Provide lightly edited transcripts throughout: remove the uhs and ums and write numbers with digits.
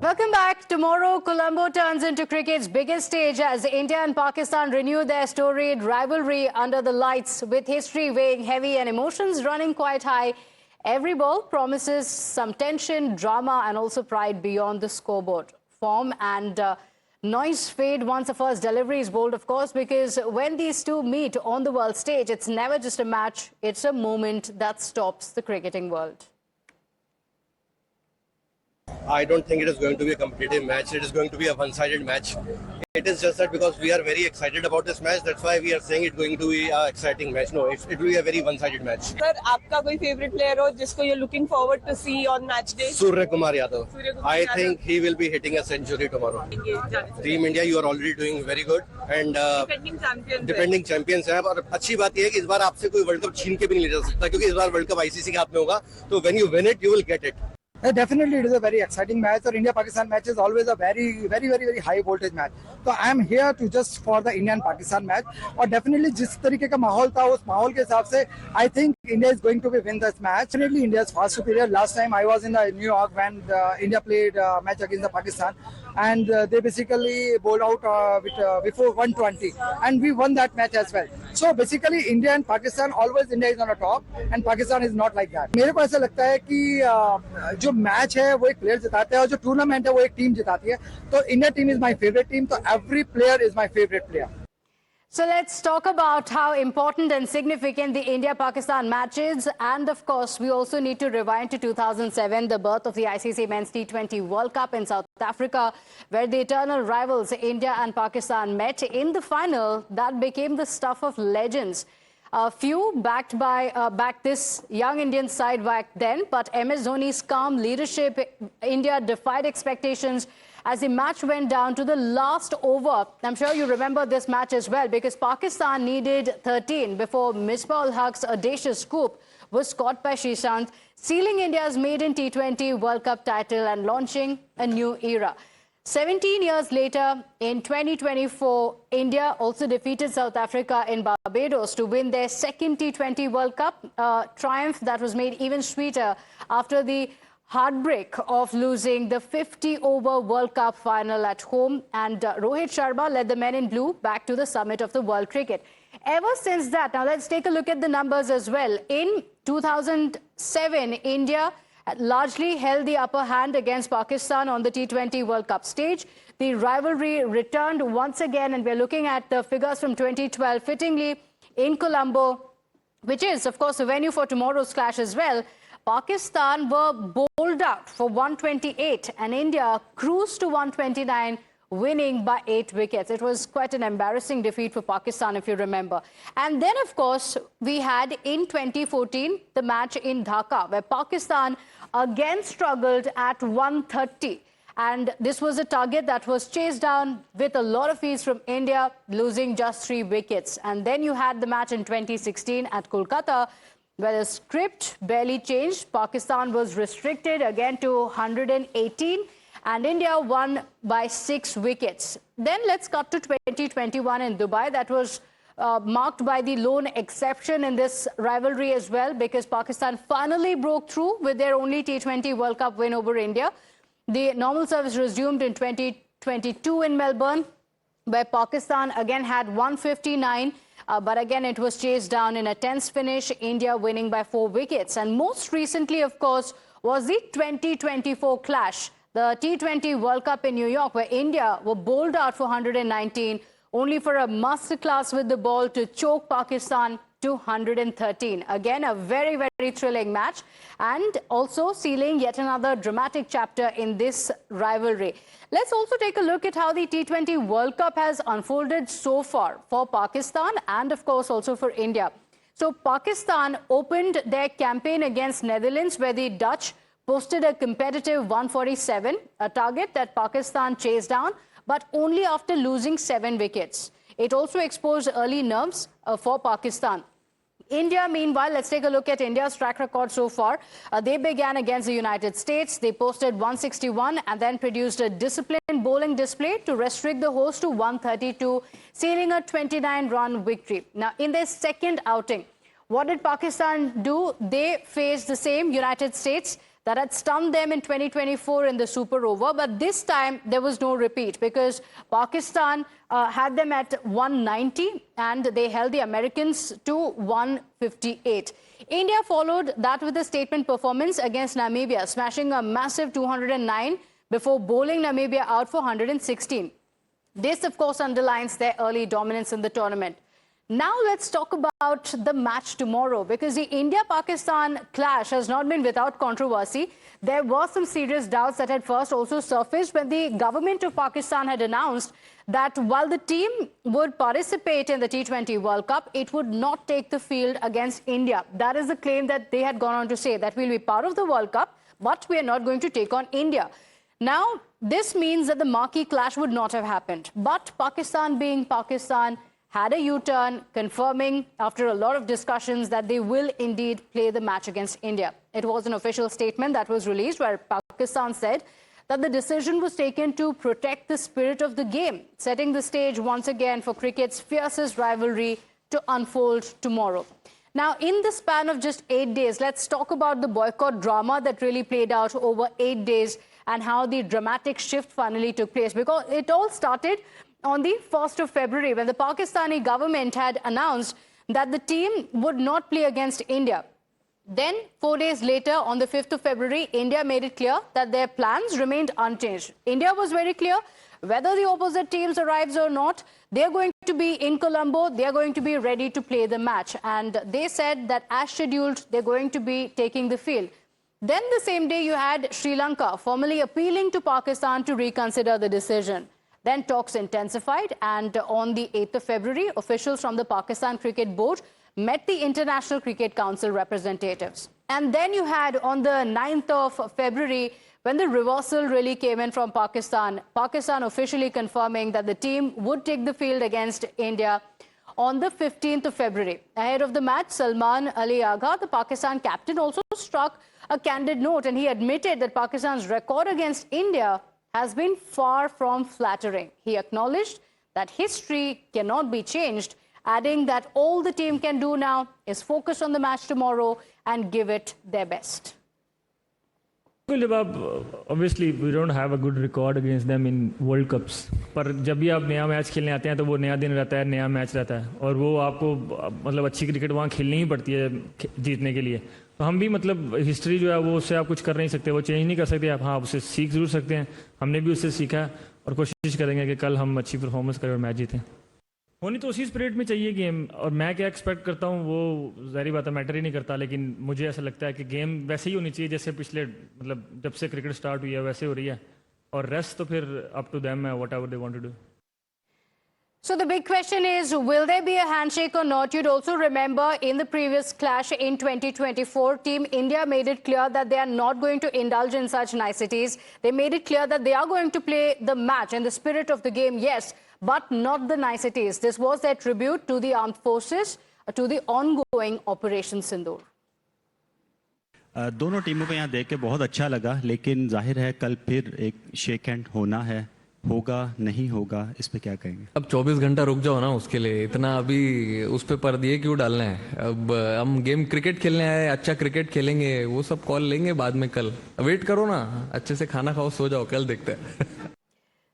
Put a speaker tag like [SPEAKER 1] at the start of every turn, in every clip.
[SPEAKER 1] Welcome back. Tomorrow, Colombo turns into cricket's biggest stage as India and Pakistan renew their storied rivalry under the lights, with history weighing heavy and emotions running quite high. Every ball promises some tension, drama, and also pride beyond the scoreboard. Form and noise fade once the first delivery is bowled, of course, because when these two meet on the world stage, it's never just a match, it's a moment that stops the cricketing world.
[SPEAKER 2] I don't think it is going to be a competitive match. It is going to be a one-sided match. It is just that because we are very excited about this match, that's why we are saying it's going to be an exciting match. No, it will be a very one-sided match.
[SPEAKER 3] Sir, आपका कोई favorite player हो जिसको you're looking forward to see on match day?
[SPEAKER 2] Surya Kumar Yadav. I think he will be hitting a century tomorrow. Team India, you are already doing very good and defending champions है. और अच्छी बात यह है कि इस बार आपसे कोई वर्ल्ड कप छीन के भी नहीं ले जा सकता, क्योंकि इस बार वर्ल्ड कप आईसीसी के हाथ में होगा. तो when you win it, you will get it.
[SPEAKER 4] Definitely, it is a very exciting match. Or India-Pakistan match is always a very high voltage match. So I am here to just for the Indian-Pakistan match. और definitely जिस तरीके का माहौल था उस माहौल के हिसाब से I think India is going to win this match. Definitely India is far superior. Last time I was in New York when India played match against the Pakistan, and they basically bowled out before 120, and we won that match as well. So basically India and Pakistan, always India is on the top and Pakistan is not like that. मेरे को ऐसा लगता है कि जो match है वो एक प्लेयर जिताते हैं और जो टूर्नामेंट है वो एक टीम जिताती है. तो India team is my favourite team. तो every player is my favourite player.
[SPEAKER 1] So let's talk about how important and significant the India-Pakistan match is. And of course, we also need to rewind to 2007, the birth of the ICC Men's T20 World Cup in South Africa, where the eternal rivals India and Pakistan met in the final that became the stuff of legends. A few backed this young Indian side back then, but MS Dhoni's calm leadership, India defied expectations as the match went down to the last over. I'm sure you remember this match as well, because Pakistan needed 13 before Misbah-ul Haq's audacious scoop was caught by Sreesanth, sealing India's maiden T20 World Cup title and launching a new era. 17 years later, in 2024, India also defeated South Africa in Barbados to win their second T20 World Cup, a triumph that was made even sweeter after the heartbreak of losing the 50-over World Cup final at home. And Rohit Sharma led the men in blue back to the summit of the world cricket. Ever since that, now let's take a look at the numbers as well. In 2007, India largely held the upper hand against Pakistan on the T20 World Cup stage. The rivalry returned once again, and we're looking at the figures from 2012, fittingly in Colombo, which is, of course, the venue for tomorrow's clash as well. Pakistan were bowled out for 128 and India cruised to 129, winning by 8 wickets. It was quite an embarrassing defeat for Pakistan, if you remember. And then, of course, we had in 2014 the match in Dhaka, where Pakistan again struggled at 130. And this was a target that was chased down with a lot of ease from India, losing just 3 wickets. And then you had the match in 2016 at Kolkata, where the script barely changed. Pakistan was restricted again to 118 and India won by 6 wickets. Then let's cut to 2021 in Dubai. That was marked by the lone exception in this rivalry as well, because Pakistan finally broke through with their only T20 World Cup win over India. The normal service resumed in 2022 in Melbourne, where Pakistan again had 159. But again, it was chased down in a tense finish, India winning by 4 wickets. And most recently, of course, was the 2024 clash, the T20 World Cup in New York, where India were bowled out for 119, only for a masterclass with the ball to choke Pakistan to 113. Again, a very thrilling match, and also sealing yet another dramatic chapter in this rivalry. Let's also take a look at how the T20 World Cup has unfolded so far for Pakistan and, of course, also for India. So Pakistan opened their campaign against Netherlands, where the Dutch posted a competitive 147, a target that Pakistan chased down, but only after losing 7 wickets. It also exposed early nerves for Pakistan. India, meanwhile, let's take a look at India's track record so far. They began against the United States. They posted 161 and then produced a disciplined bowling display to restrict the host to 132, sealing a 29-run victory. Now, in their second outing, what did Pakistan do? They faced the same United States that had stunned them in 2024 in the Super Over. But this time, there was no repeat because Pakistan had them at 190 and they held the Americans to 158. India followed that with a statement performance against Namibia, smashing a massive 209 before bowling Namibia out for 116. This, of course, underlines their early dominance in the tournament. Now let's talk about the match tomorrow, because the India-Pakistan clash has not been without controversy. There were some serious doubts that had first also surfaced when the government of Pakistan had announced that while the team would participate in the T20 World Cup, it would not take the field against India. That is the claim that they had gone on to say, that we'll be part of the World Cup, but we are not going to take on India. Now, this means that the marquee clash would not have happened. But Pakistan, being Pakistan, had a U-turn, confirming after a lot of discussions that they will indeed play the match against India. It was an official statement that was released where Pakistan said that the decision was taken to protect the spirit of the game, setting the stage once again for cricket's fiercest rivalry to unfold tomorrow. Now, in the span of just 8 days, let's talk about the boycott drama that really played out over 8 days and how the dramatic shift finally took place. Because it all started on the 1st of February when the Pakistani government had announced that the team would not play against India. Then, 4 days later, on the 5th of February, India made it clear that their plans remained unchanged. India was very clear, whether the opposite teams arrives or not, they're going to be in Colombo, they're going to be ready to play the match. And they said that as scheduled, they're going to be taking the field. Then the same day, you had Sri Lanka formally appealing to Pakistan to reconsider the decision. Then talks intensified, and on the 8th of February, officials from the Pakistan Cricket Board met the International Cricket Council representatives. And then you had on the 9th of February, when the reversal really came in from Pakistan, Pakistan officially confirming that the team would take the field against India on the 15th of February. Ahead of the match, Salman Ali Agha, the Pakistan captain, also struck a candid note, and he admitted that Pakistan's record against India has been far from flattering. He acknowledged that history cannot be changed, adding that all the team can do now is focus on the match tomorrow and give it their best.
[SPEAKER 5] Obviously we don't have a good record against them in World Cups, पर जब भी आप नया match खेलने आते हैं तो वो नया दिन रहता है, नया मैच रहता है और वो आपको मतलब अच्छी क्रिकेट वहाँ खेलनी ही पड़ती है जीतने के लिए. तो हम भी मतलब हिस्ट्री जो है वो उससे आप कुछ कर नहीं सकते, वो चेंज नहीं कर सकते आप. हाँ, उससे सीख जरूर सकते हैं. हमने भी उससे सीखा और कोशिश करेंगे कि कल हम अच्छी परफॉर्मेंस करें और मैच जीतें. होनी तो उसी स्पिरिट में चाहिए गेम, और मैं क्या एक्सपेक्ट करता हूँ वो ज़ाहिर बात है मैटर ही नहीं करता, लेकिन मुझे ऐसा लगता है कि गेम वैसे ही होनी चाहिए जैसे पिछले मतलब जब से क्रिकेट स्टार्ट हुई है वैसे हो रही है, और रेस्ट तो फिर अप टू देम है, whatever they want to do.
[SPEAKER 1] So the big question is, will there be a handshake or not? You'd also remember in the previous clash in 2024, Team India made it clear that they are not going to indulge in such niceties. They made it clear that they are going to play the match in the spirit of the game, yes, but not the niceties. This was their tribute to the armed forces, to the ongoing Operation Sindoor.
[SPEAKER 6] दोनों टीमों को यहाँ देख के बहुत अच्छा लगा, लेकिन जाहिर है कल फिर एक शेक हैंड होना है. होगा नहीं होगा, इस पे क्या कहेंगे?
[SPEAKER 7] अब 24 घंटा रुक जाओ ना, उसके लिए इतना अभी उस पे पर्दिए क्यों डालना है? अब हम गेम क्रिकेट खेलने आए, अच्छा क्रिकेट खेलेंगे, वो सब कॉल लेंगे बाद में. कल वेट करो ना, अच्छे से खाना खाओ, सो जाओ, कल देखते हैं.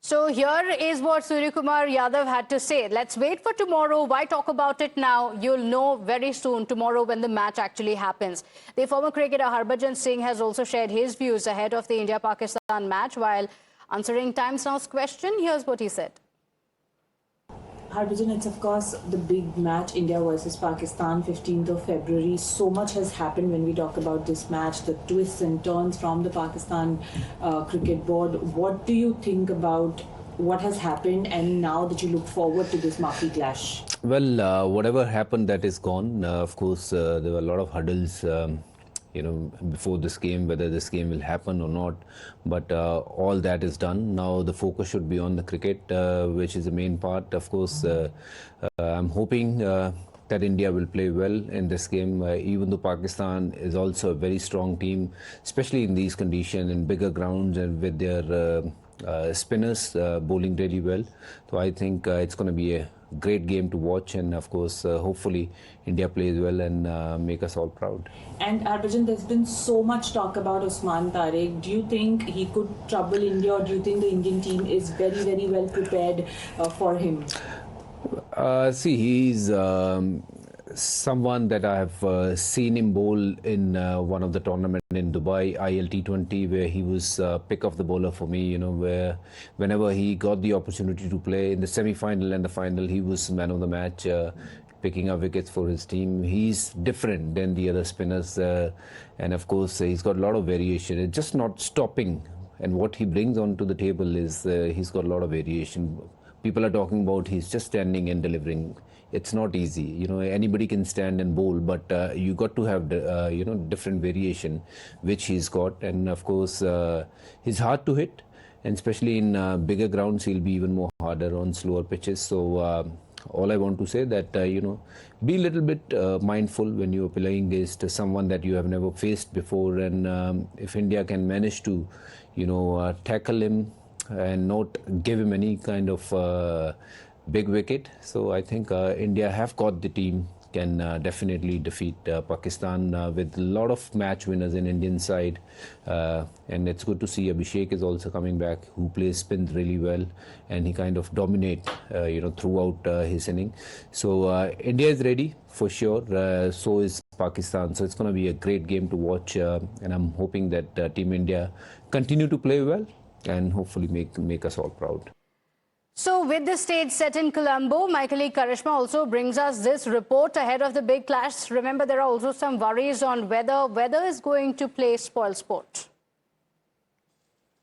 [SPEAKER 1] So here is what Surya Kumar Yadav had to say. Let's wait for tomorrow. Why talk about it now? You'll know very soon tomorrow when the match actually happens. The former cricketer Harbhajan Singh has also shared his views ahead of the India-Pakistan match while answering Times Now's question. Here's what he said.
[SPEAKER 8] Harbhajan, it's of course the big match, India versus Pakistan, 15th of February. So much has happened when we talk about this match, the twists and turns from the Pakistan cricket board. What do you think about what has happened and now that you look forward to this marquee clash?
[SPEAKER 9] Well, whatever happened, that is gone. Of course, there were a lot of hurdles before this game, whether this game will happen or not, but all that is done. Now the focus should be on the cricket, which is the main part. Of course, I'm hoping that India will play well in this game, even though Pakistan is also a very strong team, especially in these conditions, in bigger grounds and with their spinners bowling really well. So I think it's going to be a great game to watch, and of course hopefully India plays well and make us all proud.
[SPEAKER 8] And Harbhajan, there's been so much talk about Usman Tariq. Do you think he could trouble India, or do you think the Indian team is very, very well prepared for him?
[SPEAKER 9] See, he's someone that I have seen him bowl in one of the tournament in Dubai, ILT20, where he was pick of the bowler for me, you know, where whenever he got the opportunity to play in the semi-final and the final, he was man of the match, picking up wickets for his team. He's different than the other spinners, and of course he's got a lot of variation. It's just not stopping, and what he brings onto the table is he's got a lot of variation. People are talking about he's just standing and delivering. It's not easy, you know. Anybody can stand and bowl, but you got to have you know, different variation, which he's got. And of course he's hard to hit, and especially in bigger grounds he'll be even more harder on slower pitches. So all I want to say that you know, be a little bit mindful when you're playing against someone that you have never faced before, and if India can manage to, you know, tackle him and not give him any kind of big wicket. So I think India have got the team, can definitely defeat Pakistan with a lot of match winners in Indian side, and it's good to see Abhishek is also coming back, who plays spins really well, and he kind of dominate you know, throughout his inning. So India is ready for sure, so is Pakistan. So it's going to be a great game to watch, and I'm hoping that Team India continue to play well and hopefully make us all proud.
[SPEAKER 1] So with the stage set in Colombo, my colleague Karishma also brings us this report ahead of the big clash. Remember, there are also some worries on whether weather is going to play spoil sport.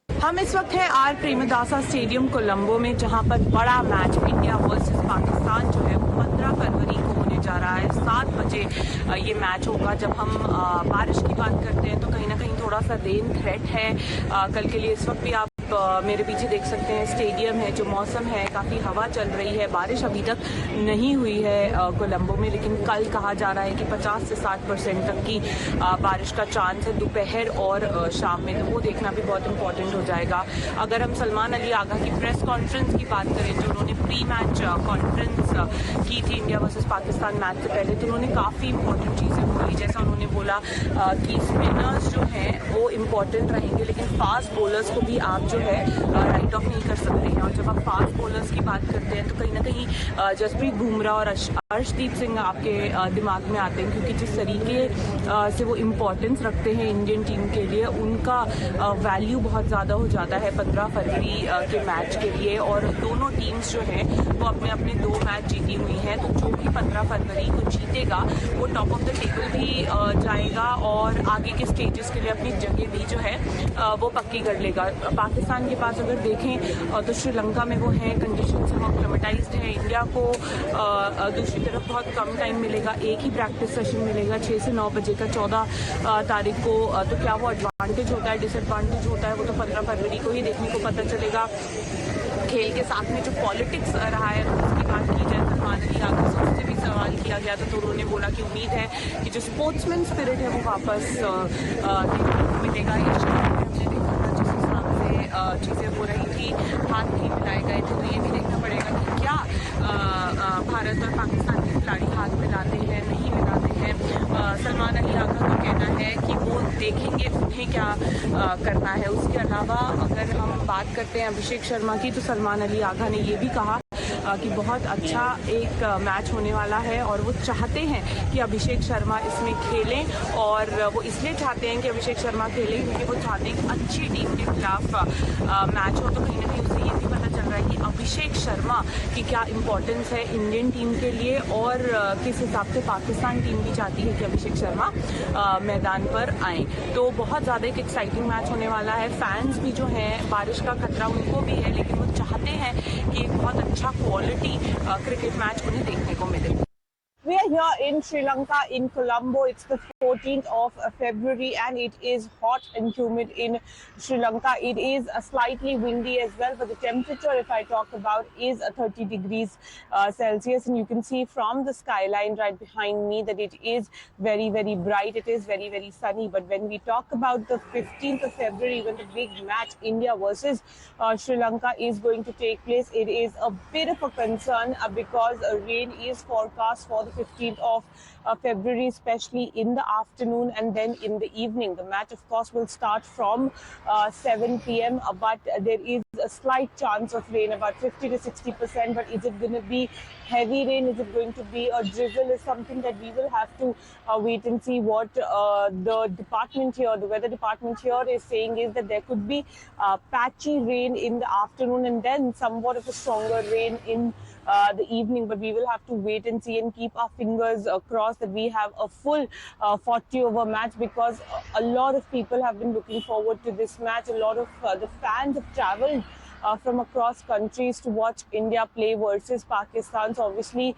[SPEAKER 3] हम इस वक्त हैं are Premadasa stadium Colombo में, जहां पर बड़ा match India versus Pakistan जो है वो 15 फरवरी को होने जा रहा है। 7 बजे ये मैच होगा। जब हम बारिश की बात करते हैं तो कहीं ना कहीं थोड़ा सा रेन थ्रेट है कल के लिए। इस वक्त भी आप मेरे पीछे देख सकते हैं स्टेडियम है, जो मौसम है काफ़ी हवा चल रही है। बारिश अभी तक नहीं हुई है कोलंबो में, लेकिन कल कहा जा रहा है कि 50 से 60% तक की बारिश का चांस है दोपहर और शाम में, तो वो देखना भी बहुत इंपॉर्टेंट हो जाएगा। अगर हम सलमान अली आगा की प्रेस कॉन्फ्रेंस की बात करें, जो उन्होंने प्री मैच कॉन्फ्रेंस की थी इंडिया वर्सेस पाकिस्तान मैच से पहले, तो उन्होंने काफ़ी इंपॉर्टेंट चीज़ें बोली। जैसा उन्होंने बोला कि स्पिनर्स जो हैं वो इम्पॉर्टेंट रहेंगे, लेकिन फास्ट बॉलर्स को भी आप जो है राइट ऑफ नहीं कर सकते हैं। और जब आप फास्ट बॉलर्स की बात करते हैं तो कहीं ना कहीं जसप्रीत बुमराह और अर्शदीप सिंह आपके दिमाग में आते हैं, क्योंकि जिस तरीके से वो इम्पोर्टेंस रखते हैं इंडियन टीम के लिए, उनका वैल्यू बहुत ज़्यादा हो जाता है 15 फरवरी के मैच के लिए। और दोनों टीम्स जो हैं वो अपने अपने 2 मैच जीती हुई हैं, तो जो भी 15 फरवरी को जीतेगा वो टॉप ऑफ द टेबल भी जाएगा और आगे के स्टेजेस के लिए अपनी जगह भी जो है वो पक्की कर लेगा। पाकिस्तान के पास अगर देखें तो श्रीलंका में वो हैं, कंडीशन से एक्लेमेटाइज्ड है। इंडिया को दूसरी तरफ बहुत कम टाइम मिलेगा, एक ही प्रैक्टिस सेशन मिलेगा 6 से 9 बजे का 14 तारीख को। तो क्या वो एडवांटेज होता है, डिसएडवांटेज होता है, वो तो 15 फरवरी को ही देखने को पता चलेगा। खेल के साथ में जो पॉलिटिक्स रहा है उसकी बात की जाए, सलमान अली आगा से उससे भी सवाल किया गया था, तो उन्होंने बोला कि उम्मीद है कि जो स्पोर्ट्समैन स्पिरिट है वो वापस देखने को मिलेगा। ये हमने देखा था जिस हिसाब से चीज़ें हो रही थी, हाथ नहीं मिलाए गए थे, तो ये भी देखना पड़ेगा कि क्या भारत और पाकिस्तान के खिलाड़ी हाथ मिलाते हैं नहीं मिलाते हैं। सलमान अली आगा का कहना है कि वो देखेंगे उन्हें क्या करना है। उसके अलावा अगर हम बात करते हैं अभिषेक शर्मा की, तो सलमान अली आगा ने ये भी कहा कि बहुत अच्छा एक मैच होने वाला है और वो चाहते हैं कि अभिषेक शर्मा इसमें खेलें। और वो इसलिए चाहते हैं कि अभिषेक शर्मा खेलें क्योंकि वो चाहते हैं कि अच्छी टीम के खिलाफ मैच हो। तो कहीं ना कहीं उससे ये भी पता चल रहा है कि अभिषेक शर्मा की क्या इम्पोर्टेंस है इंडियन टीम के लिए, और किस हिसाब से पाकिस्तान टीम भी चाहती है कि अभिषेक शर्मा मैदान पर आएँ। तो बहुत ज़्यादा एक एक्साइटिंग मैच होने वाला है। फैंस भी जो हैं, बारिश का खतरा उनको भी है, लेकिन वो चाहते हैं कि एक बहुत अच्छा क्वालिटी क्रिकेट मैच उन्हें देखने को मिले। We are here in Sri Lanka, in Colombo. It's the 14th of February, and it is hot and humid in Sri Lanka. It is slightly windy as well, but the temperature, if I talk about, is 30 degrees Celsius, and you can see from the skyline right behind me that it is very, very bright. It is very, very sunny. But when we talk about the 15th of February, when the big match India versus Sri Lanka is going to take place, it is a bit of a concern because rain is forecast for the 15th of February, especially in the afternoon and then in the evening. The match, of course, will start from 7 p.m. But there is a slight chance of rain, about 50 to 60%. But is it going to be heavy rain? Is it going to be a drizzle? Is something that we will have to wait and see. What the department here, the weather department here, is saying is that there could be patchy rain in the afternoon and then somewhat of a stronger rain in the evening. But we will have to wait and see and keep our fingers crossed that we have a full 40-over match, because a lot of people have been looking forward to this match. A lot of the fans have travelled from across countries to watch India play versus Pakistan. So obviously,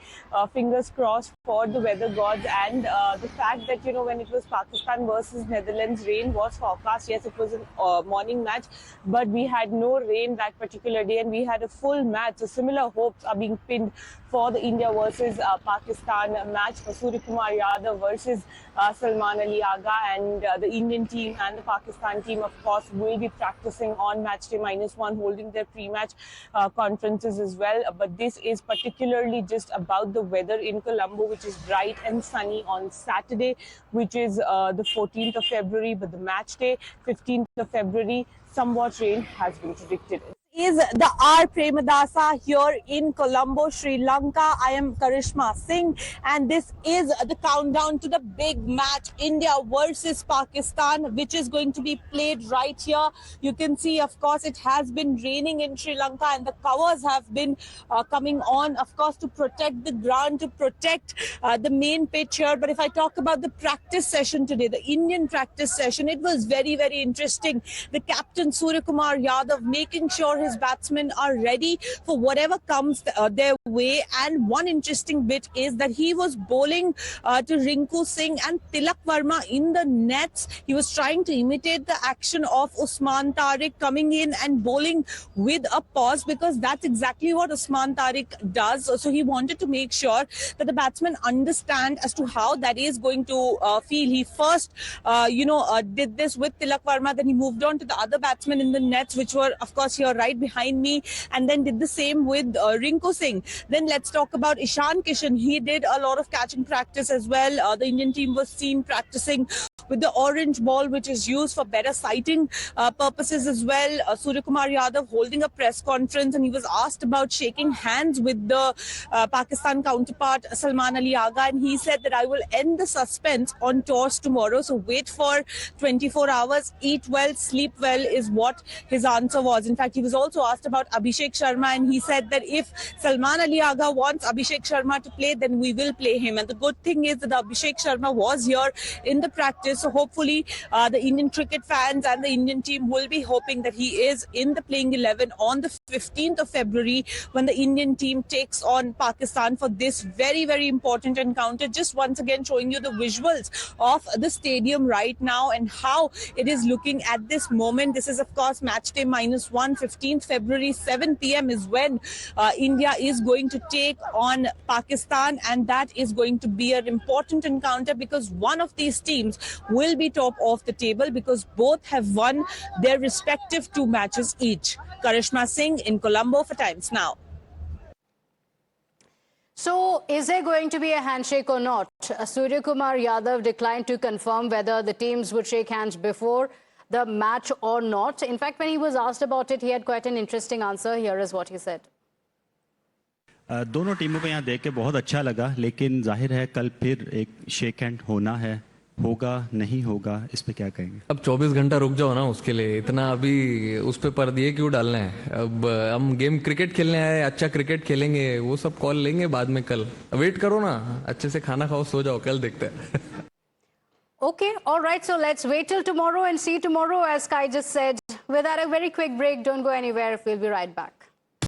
[SPEAKER 3] fingers crossed for the weather gods, and the fact that, you know, when it was Pakistan versus Netherlands, rain was forecast. Yes, it was a morning match, but we had no rain that particular day, and we had a full match. So similar hopes are being pinned for the India versus Pakistan match, for Surya Kumar Yadav versus Salman Ali Agha, and the Indian team and the Pakistan team, of course, will be practicing on match day -1, holding their pre-match conferences as well. But this is particularly just about the weather in Colombo, which is bright and sunny on Saturday, which is the 14th of February. But the match day, 15th of February, somewhat rain has been predicted. Is the R. Premadasa here in Colombo, Sri Lanka. I am Karishma Singh, and this is the countdown to the big match, India versus Pakistan, which is going to be played right here. You can see, of course, it has been raining in Sri Lanka, and the covers have been coming on, of course, to protect the ground, to protect the main pitch here. But if I talk about the practice session today, the Indian practice session, it was very, very interesting. The captain, Surya Kumar Yadav, making sure his batsmen are ready for whatever comes their way. And one interesting bit is that he was bowling to Rinku Singh and Tilak Verma in the nets. He was trying to imitate the action of Usman Tariq, coming in and bowling with a pause, because that's exactly what Usman Tariq does. So he wanted to make sure that the batsmen understand as to how that is going to feel. He first, did this with Tilak Verma, then he moved on to the other batsmen in the nets, which were, of course, here right behind me, and then did the same with Rinku Singh. Then let's talk about Ishan Kishan. He did a lot of catching practice as well. The Indian team was seen practicing with the orange ball, which is used for better sighting purposes as well. Surya Kumar Yadav holding a press conference, and he was asked about shaking hands with the Pakistan counterpart Salman Ali Agha, and he said that I will end the suspense on toss tomorrow. So wait for 24 hours, eat well, sleep well is what his answer was. In fact, he was also asked about Abhishek Sharma, and he said that if Salman Ali Agha wants Abhishek Sharma to play, then we will play him. And the good thing is that Abhishek Sharma was here in the practice. So hopefully the Indian cricket fans and the Indian team will be hoping that he is in the playing 11 on the 15th of February, when the Indian team takes on Pakistan for this very, very important encounter. Just once again showing you the visuals of the stadium right now and how it is looking at this moment. This is, of course, match day -1, 15th February, 7 p.m. is when India is going to take on Pakistan, and that is going to be an important encounter, because one of these teams will be top of the table, because both have won their respective 2 matches each. Karishma Singh in Colombo for Times Now.
[SPEAKER 1] So, is there going to be a handshake or not? Surya Kumar Yadav declined to confirm whether the teams would shake hands before the match or not. In fact, when he was asked about it, he had quite an interesting answer. Here is what he said.
[SPEAKER 6] दोनों टीमों को यहाँ देख के बहुत अच्छा लगा, लेकिन जाहिर है कल फिर एक शेक हैंड होना है, होगा नहीं होगा, इस पे क्या कहेंगे?
[SPEAKER 7] अब 24 घंटा रुक जाओ ना, उसके लिए इतना अभी उस पे पर्दिए क्यों डालना है? अब हम गेम क्रिकेट खेलने आए, अच्छा क्रिकेट खेलेंगे, वो सब कॉल लेंगे बाद में कल. वेट करो ना, अच्छे से खाना खाओ, सो जाओ, कल देखते हैं.
[SPEAKER 1] Okay, all right, so let's wait till tomorrow and see tomorrow, as Kai just said. Without a very quick break, don't go anywhere. We'll be right back.